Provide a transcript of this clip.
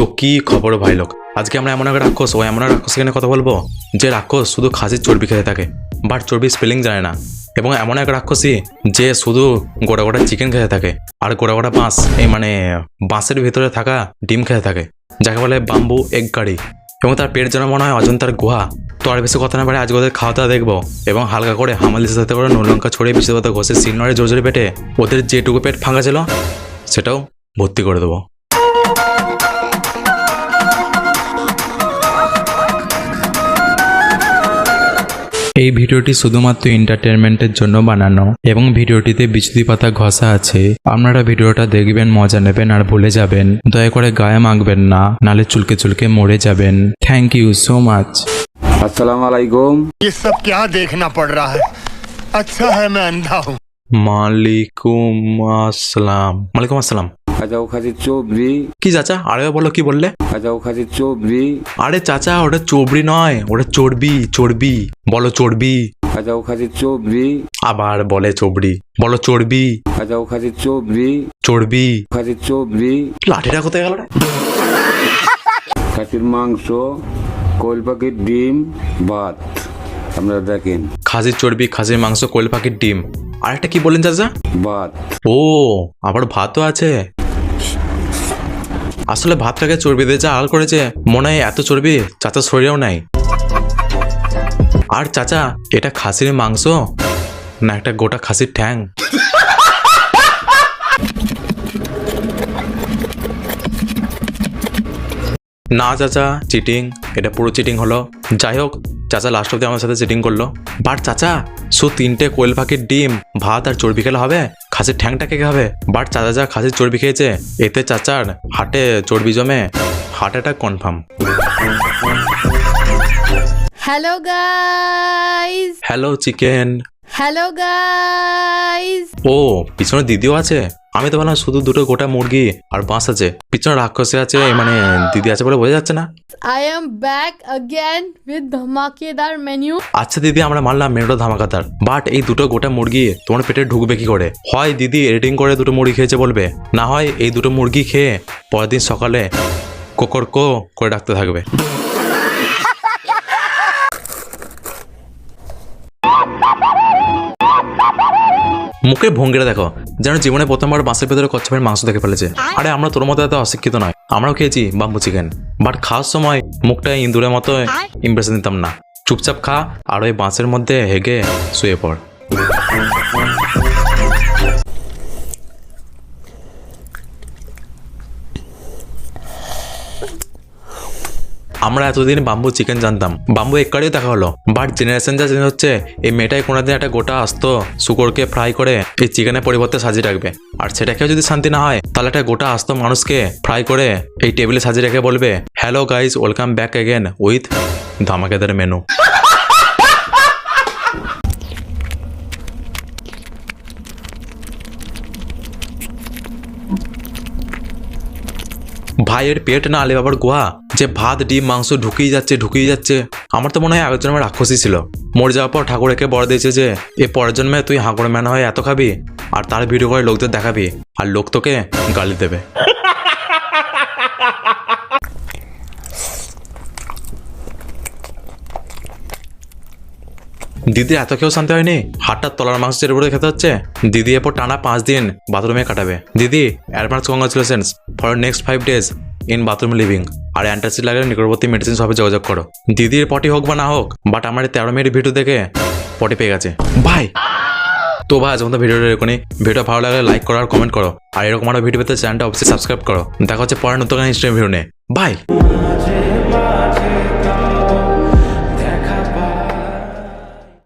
তো কি খবর ভাই লোক, আজকে আমরা এমন এক রাক্ষস এমন এক রাক্ষস এখানে কথা বলবো যে রাক্ষস শুধু খাসির চর্বি খেতে থাকে, বাট চর্বি স্পেলিং জানে না। এবং এমন এক রাক্ষসী যে শুধু গোটা গোটা চিকেন খেতে থাকে আর গোটা গোটা বাঁশ, এই মানে বাঁশের ভিতরে থাকা ডিম খেতে থাকে, যাকে বলে বাম্বু এগ কারি। এবং তার পেট যেন মনে হয় অজন্তার গুহা। তো আর বেশি কথা না পারে আজকে ওদের খাওয়া দাওয়া দেখবো এবং হালকা করে হামালির সাথে করে নুন লঙ্কা ছড়িয়ে বিশেষ কথা ঘষে সিলনরে জোর জোরে পেটে ওদের যেটুকু পেট ফাঁকা ছিল সেটাও ভর্তি করে দেবো। এই ভিডিওটি শুধুমাত্র এন্টারটেনমেন্টের জন্য বানানো এবং ভিডিওটিতে বিচুতি পাতা ঘষা আছে। আপনারা ভিডিওটা দেখবেন, মজা নেবেন আর ভুলে যাবেন। দয়া করে গায়ে মাখবেন না, নালে চুলকে চুলকে মরে যাবেন। Thank you so much. अस्सलाम वालेकुम। ये सब क्या देखना पड़ रहा है? अच्छा है मैं अंधा हूँ। মালিকুম আসসালাম। মালিকুম আসসালাম। আজাও খাসির চবরি। কি চাচা আরে বলো, কি বললে? আজাও খাসির চবরি। আরে চাচা ওটা চর্বি নয়, ওটা চর্বি। চর্বি বলো, চর্বি। আজাও খাসির চবরি। আবার বলে চর্বি, বলো চর্বি। আজাও খাসির চবরি। চর্বি। খাসির চবরি। লাঠিটা কোথায় গেল রে? খাসির মাংস, কোয়েল পাখির ডিম, ভাত। আপনারা দেখেন খাসির চর্বি, খাসির মাংস, কোয়েল পাখির ডিম, আর একটা কি বললেন চাচা? ভাত। ও আবার ভাতও আছে। আসলে ভাতটাকে চর্বি দিয়ে যা আল করেছে, মনে হয় এত চর্বি চাচার শরীরেও নাই। আর চাচা এটা খাসির মাংস না একটা গোটা খাসির ঠ্যাং? না চাচা, চিটিং, এটা পুরো চিটিং হলো। যাই হোক, চাচা লাস্ট অব্দি আমার সাথে চিটিং করলো। বাট চাচা তিনটে কোয়েল পাখির ডিম, ভাত আর চর্বি খেলে হবে? খাসির ঠ্যাংটাকে হবে? বাট চাচা যা খাসির চর্বি খেয়েছে, এতে চাচার হাটে চর্বি জমে heart attack confirm. Hello guys. Hello chicken. Hello guys. ও পিছনে দিদিও আছে? আমি তো বললাম শুধু দুটো গোটা মুরগি আর বাঁশ আছে, পিছনে রাক্ষসে আছে, মানে দিদি আছে বলে বোঝা যাচ্ছে না। I am back again with ধমাকেদার মেনু। আচ্ছা দিদি, আমরা মানলাম মেনুটা ধামাকাদার, বাট এই দুটো গোটা মুরগি তোমার পেটে ঢুকবে কি করে? হয় দিদি এডিটিং করে দুটো মুরগি খেয়েছে বলবে, না হয় এই দুটো মুরগি খেয়ে পরের দিন সকালে কোকরকো করে ডাকতে থাকবে। মুখের ভঙ্গিটা দেখো, যেন জীবনে প্রথমবার বাঁশের ভেতরে কচ্ছপের মাংস দেখে ফেলেছে। আরে আমরা তোর মতো এত অশিক্ষিত নয়, আমরাও খেয়েছি বাম্বু চিকেন, বাট খাওয়ার সময় মুখটা ইঁদুরের মতো ইমপ্রেশন দিতাম না। চুপচাপ খা আর ওই বাঁশের মধ্যে হেগে শুয়ে পড়। আমরা এতদিন বাম্বু চিকেন জানতাম, বাম্বু এক কারিও দেখা হলো, বাট জেনারেশন যা চেঞ্জ হচ্ছে, এই মেয়েটাই কোনোদিন একটা গোটা আস্ত শুকরকে ফ্রাই করে এই চিকেনের পরিবর্তে সাজিয়ে রাখবে। আর সেটাকেও যদি শান্তি না হয়, তাহলে একটা গোটা আস্ত মানুষকে ফ্রাই করে এই টেবিলে সাজিয়ে রেখে বলবে, hello guys, welcome back again with ধামাকেদার মেনু। ভাইয়ের পেট না আলে বাবার গুহা, যে ভাত ডিম মাংস ঢুকিয়ে যাচ্ছে। আমার তো মনে হয় আগের জন্মে রাক্ষসী ছিল, মরে যাওয়ার পর ঠাকুর একে বড় দিয়েছে যে এ পরের জন্মে তুই হাঁকড় ম্যান হয়ে এত খাবি আর তার ভিডিও করে লোকদের দেখাবি আর লোক তোকে গালি দেবে। দিদির এত কেউ শান্তি হয়নি, হাটটার তলার মাংস চেটে পড়ে খেতে হচ্ছে। দিদি এরপর টানা 5 দিন বাথরুমে কাটাবে। দিদি advance congratulations for next 5 days in bathroom living. আর অ্যান্টাসিড লাগলে নিকটবর্তী মেডিসিন শপে যোগাযোগ করো। দিদির পটি হোক বা না হোক, বাট আমার 13 মিনিট ভিডিও দেখে পটি পেয়ে গেছে ভাই। তো ভাই আজ ভিডিওটা এরকমই। ভিডিও ভালো লাগলে লাইক করো আর কমেন্ট করো, আর এরকম আরো ভিডিও পেতে চ্যানেলটা অবশ্যই সাবস্ক্রাইব করো। দেখা হচ্ছে পরে নতুন ইনস্টাগ্রাম ভিডিও নিয়ে। বাই।